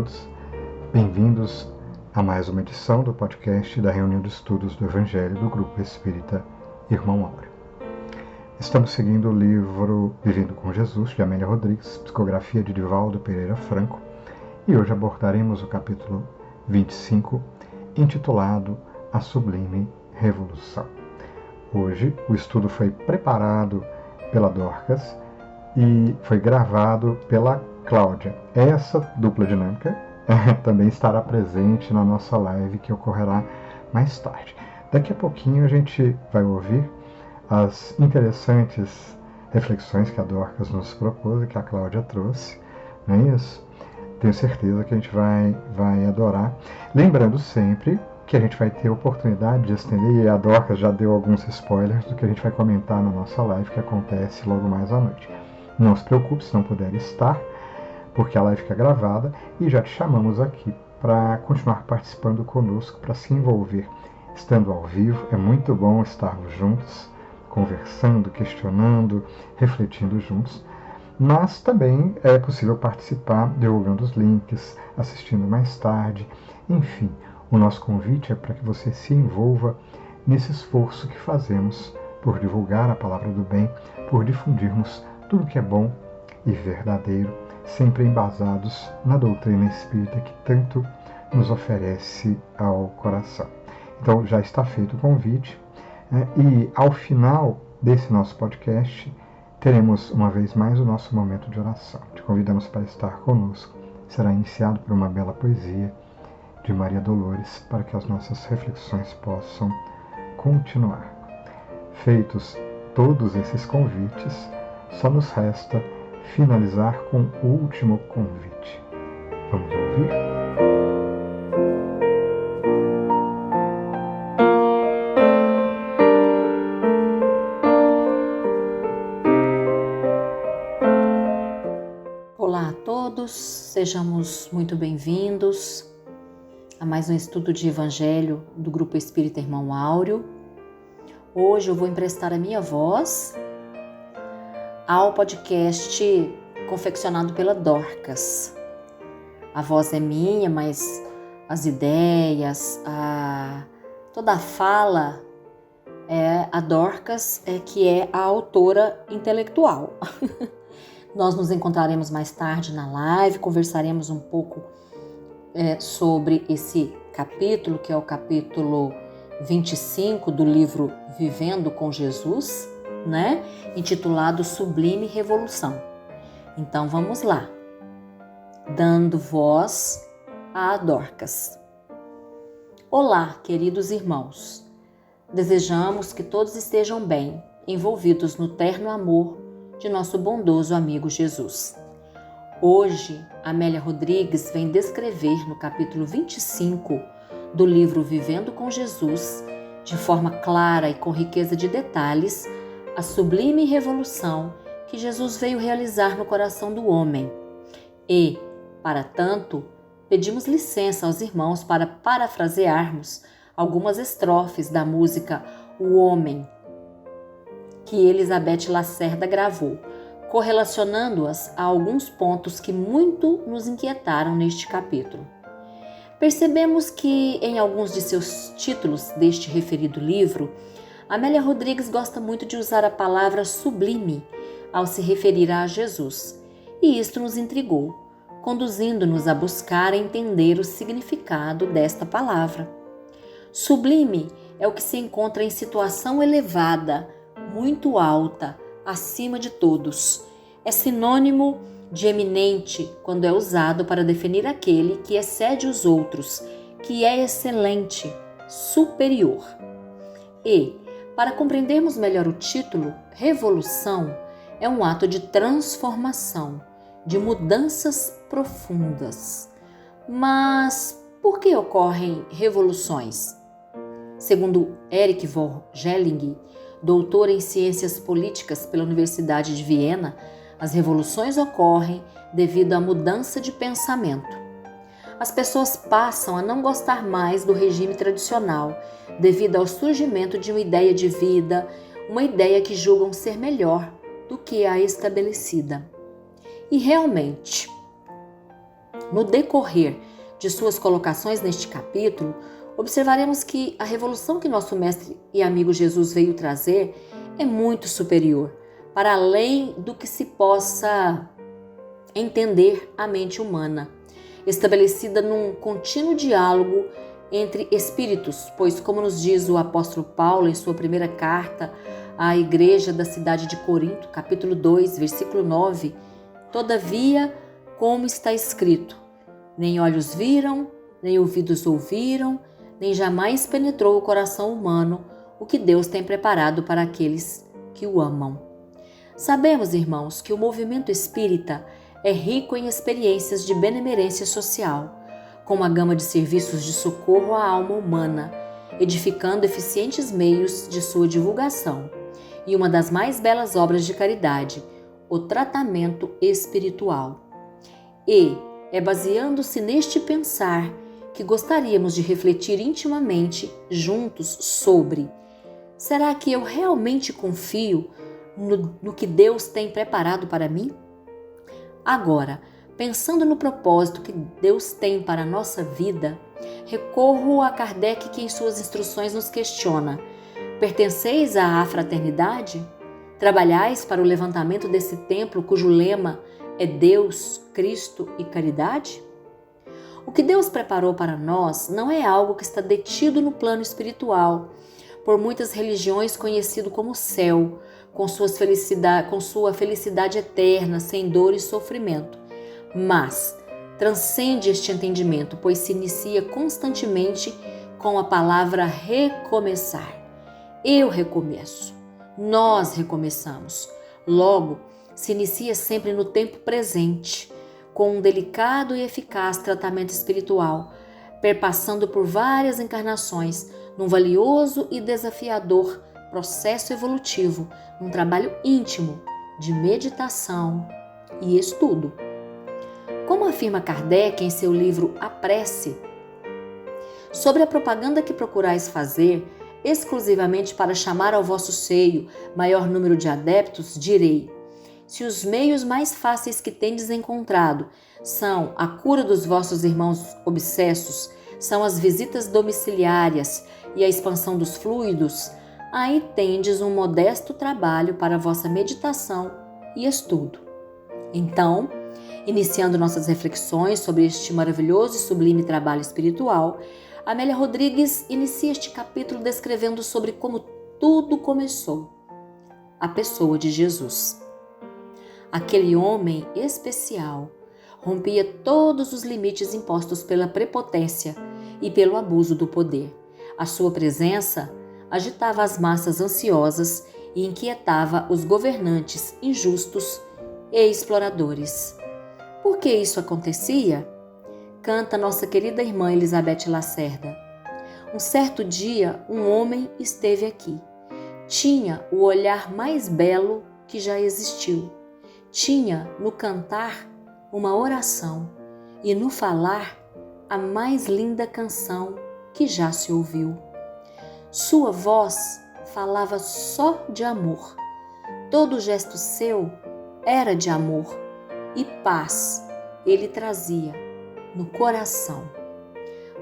todos, bem-vindos a mais uma edição do podcast da reunião de estudos do Evangelho do Grupo Espírita Irmão Áureo. Estamos seguindo o livro Vivendo com Jesus, de Amélia Rodrigues, psicografia de Divaldo Pereira Franco, e hoje abordaremos o capítulo 25, intitulado A Sublime Revolução. Hoje o estudo foi preparado pela Dorcas e foi gravado pela Cláudia. Essa dupla dinâmica também estará presente na nossa live que ocorrerá mais tarde. Daqui a pouquinho a gente vai ouvir as interessantes reflexões que a Dorcas nos propôs e que a Cláudia trouxe, não é isso? Tenho certeza que a gente vai adorar. Lembrando sempre que a gente vai ter oportunidade de estender, e a Dorcas já deu alguns spoilers do que a gente vai comentar na nossa live que acontece logo mais à noite. Não se preocupe se não puder estar, porque a live fica gravada e já te chamamos aqui para continuar participando conosco, para se envolver. Estando ao vivo, é muito bom estarmos juntos, conversando, questionando, refletindo juntos. Mas também é possível participar divulgando os links, assistindo mais tarde. Enfim, o nosso convite é para que você se envolva nesse esforço que fazemos por divulgar a palavra do bem, por difundirmos tudo que é bom e verdadeiro, sempre embasados na doutrina espírita que tanto nos oferece ao coração. Então já está feito o convite, e ao final desse nosso podcast teremos uma vez mais o nosso momento de oração. Te convidamos para estar conosco. Será iniciado por uma bela poesia de Maria Dolores para que as nossas reflexões possam continuar. Feitos todos esses convites, só nos resta finalizar com o último convite. Vamos ouvir? Olá a todos, sejamos muito bem-vindos a mais um estudo de Evangelho do Grupo Espírita Irmão Áureo. Hoje eu vou emprestar a minha voz ao podcast confeccionado pela Dorcas. A voz é minha, mas as ideias, toda a fala, a Dorcas que é a autora intelectual. Nós nos encontraremos mais tarde na live, conversaremos um pouco sobre esse capítulo, que é o capítulo 25 do livro Vivendo com Jesus, intitulado Sublime Revolução. Então vamos lá, dando voz a Dorcas. Olá, queridos irmãos. Desejamos que todos estejam bem, envolvidos no terno amor de nosso bondoso amigo Jesus. Hoje, Amélia Rodrigues vem descrever no capítulo 25 do livro Vivendo com Jesus, de forma clara e com riqueza de detalhes, a sublime revolução que Jesus veio realizar no coração do homem. E, para tanto, pedimos licença aos irmãos para parafrasearmos algumas estrofes da música O Homem, que Elizabeth Lacerda gravou, correlacionando-as a alguns pontos que muito nos inquietaram neste capítulo. Percebemos que, em alguns de seus títulos deste referido livro, Amélia Rodrigues gosta muito de usar a palavra sublime ao se referir a Jesus, e isto nos intrigou, conduzindo-nos a buscar entender o significado desta palavra. Sublime é o que se encontra em situação elevada, muito alta, acima de todos. É sinônimo de eminente quando é usado para definir aquele que excede os outros, que é excelente, superior. E, para compreendermos melhor o título, revolução é um ato de transformação, de mudanças profundas. Mas por que ocorrem revoluções? Segundo Erich von Schelling, doutor em Ciências Políticas pela Universidade de Viena, as revoluções ocorrem devido à mudança de pensamento. As pessoas passam a não gostar mais do regime tradicional devido ao surgimento de uma ideia de vida, uma ideia que julgam ser melhor do que a estabelecida. E realmente, No decorrer de suas colocações neste capítulo, observaremos que a revolução que nosso mestre e amigo Jesus veio trazer é muito superior, para além do que se possa entender a mente humana, estabelecida num contínuo diálogo entre espíritos, pois, como nos diz o apóstolo Paulo em sua primeira carta à igreja da cidade de Corinto, capítulo 2, versículo 9, todavia, como está escrito, nem olhos viram, nem ouvidos ouviram, nem jamais penetrou o coração humano o que Deus tem preparado para aqueles que o amam. Sabemos, irmãos, que o movimento espírita é rico em experiências de benemerência social, com uma gama de serviços de socorro à alma humana, edificando eficientes meios de sua divulgação, e uma das mais belas obras de caridade, o tratamento espiritual. E é baseando-se neste pensar que gostaríamos de refletir intimamente juntos sobre: será que eu realmente confio no que Deus tem preparado para mim? Agora, pensando no propósito que Deus tem para a nossa vida, recorro a Kardec, que em suas instruções nos questiona: pertenceis à fraternidade? Trabalhais para o levantamento desse templo cujo lema é Deus, Cristo e caridade? O que Deus preparou para nós não é algo que está detido no plano espiritual, por muitas religiões conhecido como céu, com sua felicidade eterna, sem dor e sofrimento. Mas transcende este entendimento, pois se inicia constantemente com a palavra recomeçar. Eu recomeço, nós recomeçamos. Logo, se inicia sempre no tempo presente, com um delicado e eficaz tratamento espiritual, perpassando por várias encarnações, num valioso e desafiador processo evolutivo, num trabalho íntimo de meditação e estudo. Como afirma Kardec em seu livro A Prece, sobre a propaganda que procurais fazer exclusivamente para chamar ao vosso seio maior número de adeptos, direi: se os meios mais fáceis que tendes encontrado são a cura dos vossos irmãos obsessos, são as visitas domiciliárias e a expansão dos fluidos, aí tendes um modesto trabalho para a vossa meditação e estudo. Então, iniciando nossas reflexões sobre este maravilhoso e sublime trabalho espiritual, Amélia Rodrigues inicia este capítulo descrevendo sobre como tudo começou: a pessoa de Jesus. Aquele homem especial rompia todos os limites impostos pela prepotência e pelo abuso do poder. A sua presença agitava as massas ansiosas e inquietava os governantes injustos e exploradores. Por que isso acontecia? Canta nossa querida irmã Elizabeth Lacerda. Um certo dia, um homem esteve aqui. Tinha o olhar mais belo que já existiu. Tinha no cantar uma oração e no falar a mais linda canção que já se ouviu. Sua voz falava só de amor. Todo gesto seu era de amor e paz ele trazia no coração.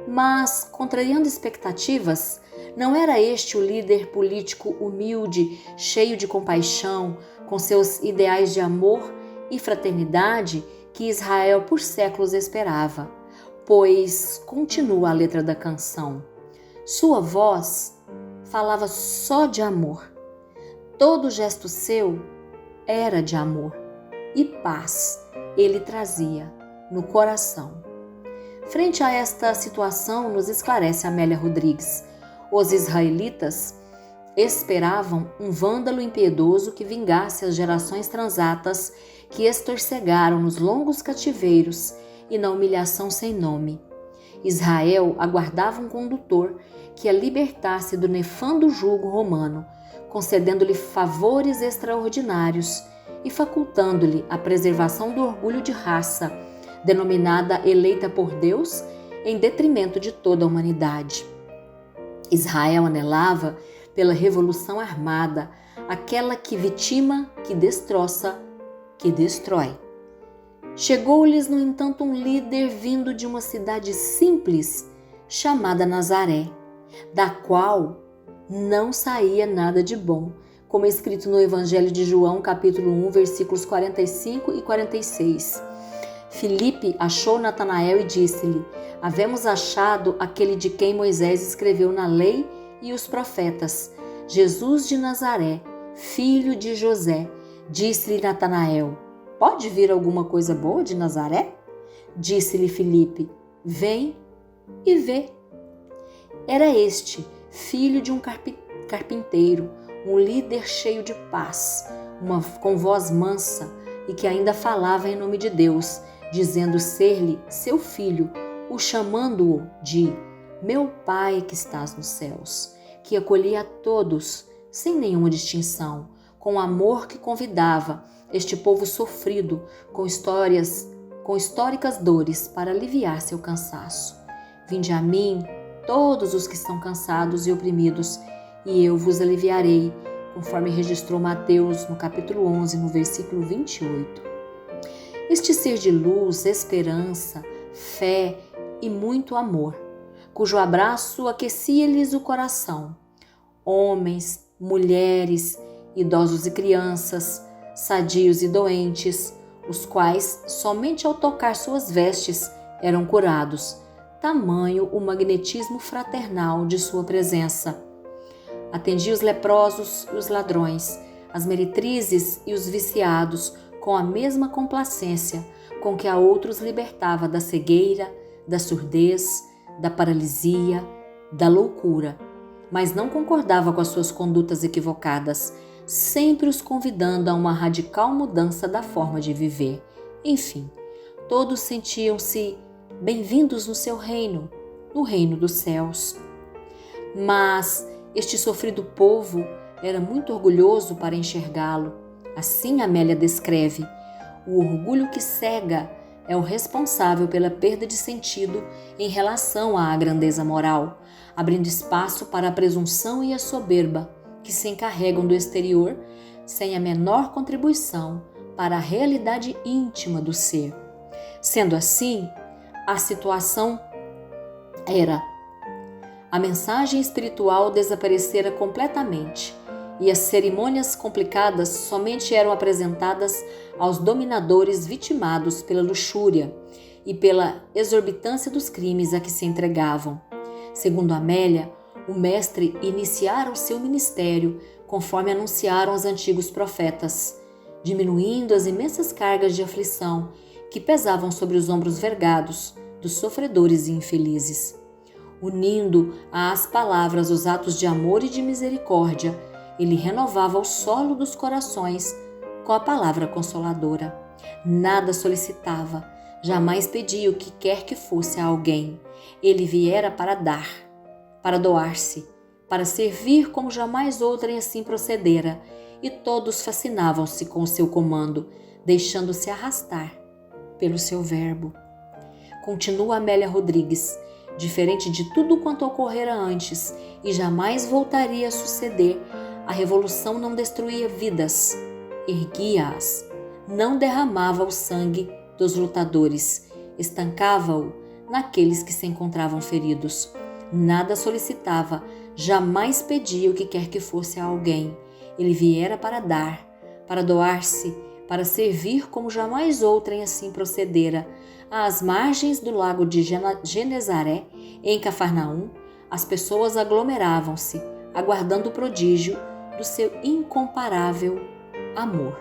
Mas, contrariando expectativas, não era este o líder político humilde, cheio de compaixão, com seus ideais de amor e fraternidade que Israel por séculos esperava, pois continua a letra da canção. Sua voz falava só de amor. Todo gesto seu era de amor e paz ele trazia no coração. Frente a esta situação, nos esclarece Amélia Rodrigues, os israelitas esperavam um vândalo impiedoso que vingasse as gerações transatas que estorcegaram nos longos cativeiros e na humilhação sem nome. Israel aguardava um condutor que a libertasse do nefando jugo romano, concedendo-lhe favores extraordinários e facultando-lhe a preservação do orgulho de raça, denominada eleita por Deus, em detrimento de toda a humanidade. Israel anelava pela revolução armada, aquela que vitima, que destroça, que destrói. Chegou-lhes, no entanto, um líder vindo de uma cidade simples, chamada Nazaré, da qual não saía nada de bom, como é escrito no Evangelho de João, capítulo 1, versículos 45 e 46. Filipe achou Natanael e disse-lhe: havemos achado aquele de quem Moisés escreveu na lei e os profetas, Jesus de Nazaré, filho de José. Disse-lhe Natanael: pode vir alguma coisa boa de Nazaré? Disse-lhe Filipe: vem e vê. Era este, filho de um carpinteiro, um líder cheio de paz, com voz mansa e que ainda falava em nome de Deus, dizendo ser-lhe seu filho, o chamando-o de meu Pai que estás nos céus, que acolhia a todos, sem nenhuma distinção, com amor que convidava este povo sofrido, com históricas dores para aliviar seu cansaço. Vinde a mim, todos os que estão cansados e oprimidos, e eu vos aliviarei, conforme registrou Mateus no capítulo 11, no versículo 28. Este ser de luz, esperança, fé e muito amor, cujo abraço aquecia-lhes o coração. Homens, mulheres, idosos e crianças, sadios e doentes, os quais somente ao tocar suas vestes eram curados, tamanho o magnetismo fraternal de sua presença. Atendia os leprosos e os ladrões, as meretrizes e os viciados, com a mesma complacência com que a outros libertava da cegueira, da surdez, da paralisia, da loucura, mas não concordava com as suas condutas equivocadas, sempre os convidando a uma radical mudança da forma de viver. Enfim, todos sentiam-se bem-vindos no seu reino, no reino dos céus. Mas este sofrido povo era muito orgulhoso para enxergá-lo. Assim Amélia descreve: o orgulho que cega é o responsável pela perda de sentido em relação à grandeza moral, abrindo espaço para a presunção e a soberba, que se encarregam do exterior sem a menor contribuição para a realidade íntima do ser. Sendo assim, a situação era: a mensagem espiritual desaparecera completamente e as cerimônias complicadas somente eram apresentadas aos dominadores vitimados pela luxúria e pela exorbitância dos crimes a que se entregavam. Segundo Amélia, o mestre iniciara o seu ministério conforme anunciaram os antigos profetas, diminuindo as imensas cargas de aflição que pesavam sobre os ombros vergados dos sofredores e infelizes. Unindo às palavras os atos de amor e de misericórdia, ele renovava o solo dos corações com a palavra consoladora. Nada solicitava, jamais pedia o que quer que fosse a alguém. Ele viera para dar, para doar-se, para servir como jamais outrem assim procedera, e todos fascinavam-se com o seu comando, deixando-se arrastar pelo seu verbo. Continua Amélia Rodrigues, diferente de tudo quanto ocorrera antes e jamais voltaria a suceder, a revolução não destruía vidas, erguia-as, não derramava o sangue dos lutadores, estancava-o naqueles que se encontravam feridos. Nada solicitava, jamais pedia o que quer que fosse a alguém. Ele viera para dar, para doar-se, para servir como jamais outrem assim procedera. Às margens do lago de Genezaré, em Cafarnaum, as pessoas aglomeravam-se, aguardando o prodígio do seu incomparável amor.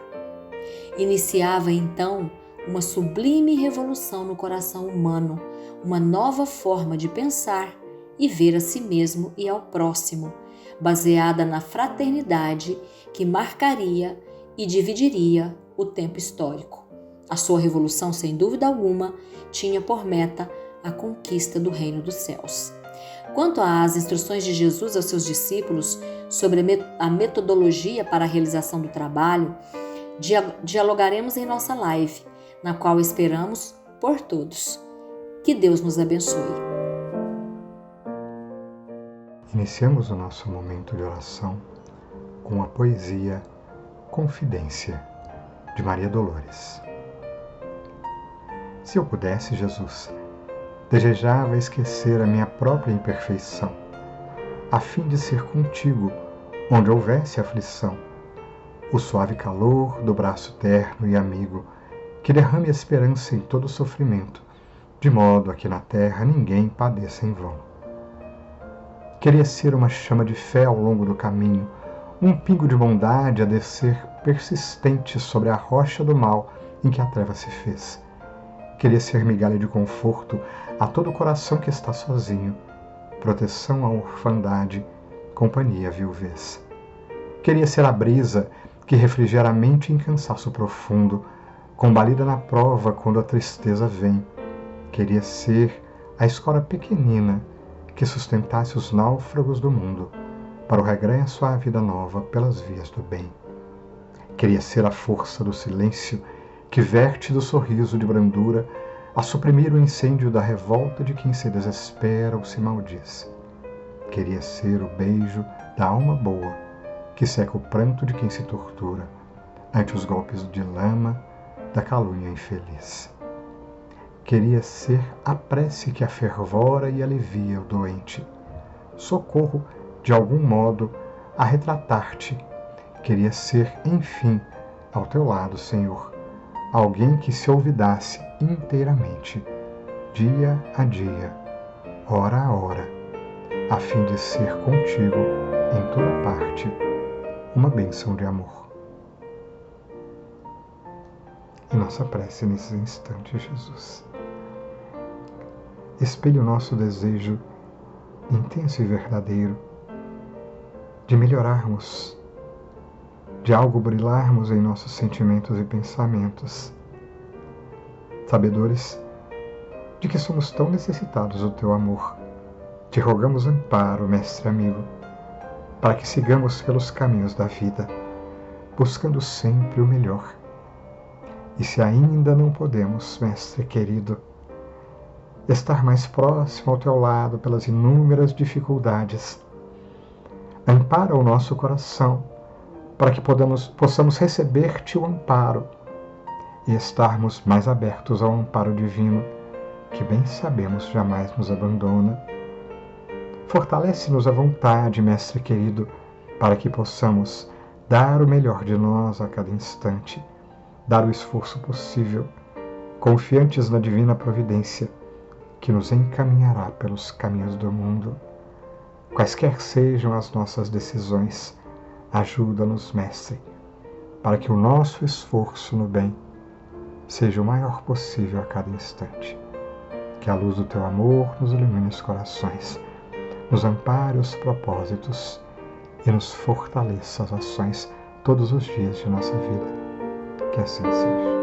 Iniciava então uma sublime revolução no coração humano, uma nova forma de pensar e ver a si mesmo e ao próximo, baseada na fraternidade que marcaria e dividiria o tempo histórico. A sua revolução, sem dúvida alguma, tinha por meta a conquista do reino dos céus. Quanto às instruções de Jesus aos seus discípulos sobre a metodologia para a realização do trabalho, dialogaremos em nossa live, na qual esperamos por todos. Que Deus nos abençoe. Iniciamos o nosso momento de oração com a poesia Confidência, de Maria Dolores. Se eu pudesse, Jesus, desejava esquecer a minha própria imperfeição, a fim de ser contigo onde houvesse aflição, o suave calor do braço terno e amigo, que derrame esperança em todo sofrimento, de modo a que na terra ninguém padeça em vão. Queria ser uma chama de fé ao longo do caminho, um pingo de bondade a descer persistente sobre a rocha do mal em que a treva se fez. Queria ser migalha de conforto a todo coração que está sozinho, proteção à orfandade, companhia à viuvez. Queria ser a brisa que refrigera a mente em cansaço profundo, combalida na prova quando a tristeza vem. Queria ser a escora pequenina que sustentasse os náufragos do mundo para o regresso à vida nova pelas vias do bem. Queria ser a força do silêncio que verte do sorriso de brandura a suprimir o incêndio da revolta de quem se desespera ou se maldiz. Queria ser o beijo da alma boa que seca o pranto de quem se tortura ante os golpes de lama da calúnia infeliz. Queria ser a prece que afervora e alivia o doente, socorro de algum modo a retratar-te. Queria ser, enfim, ao teu lado, Senhor, alguém que se olvidasse inteiramente, dia a dia, hora a hora, a fim de ser contigo em toda parte uma bênção de amor. E nossa prece nesses instantes, Jesus. Espelhe o nosso desejo intenso e verdadeiro de melhorarmos, de algo brilharmos em nossos sentimentos e pensamentos, sabedores de que somos tão necessitados do teu amor. Te rogamos amparo, mestre amigo, para que sigamos pelos caminhos da vida, buscando sempre o melhor. E se ainda não podemos, mestre querido, estar mais próximo ao teu lado pelas inúmeras dificuldades, ampara o nosso coração para que possamos receber-te o amparo e estarmos mais abertos ao amparo divino, que bem sabemos jamais nos abandona. Fortalece-nos a vontade, mestre querido, para que possamos dar o melhor de nós a cada instante, dar o esforço possível, confiantes na divina providência, que nos encaminhará pelos caminhos do mundo. Quaisquer sejam as nossas decisões, ajuda-nos, mestre, para que o nosso esforço no bem seja o maior possível a cada instante. Que a luz do teu amor nos ilumine os corações, nos ampare os propósitos e nos fortaleça as ações todos os dias de nossa vida. Que assim seja.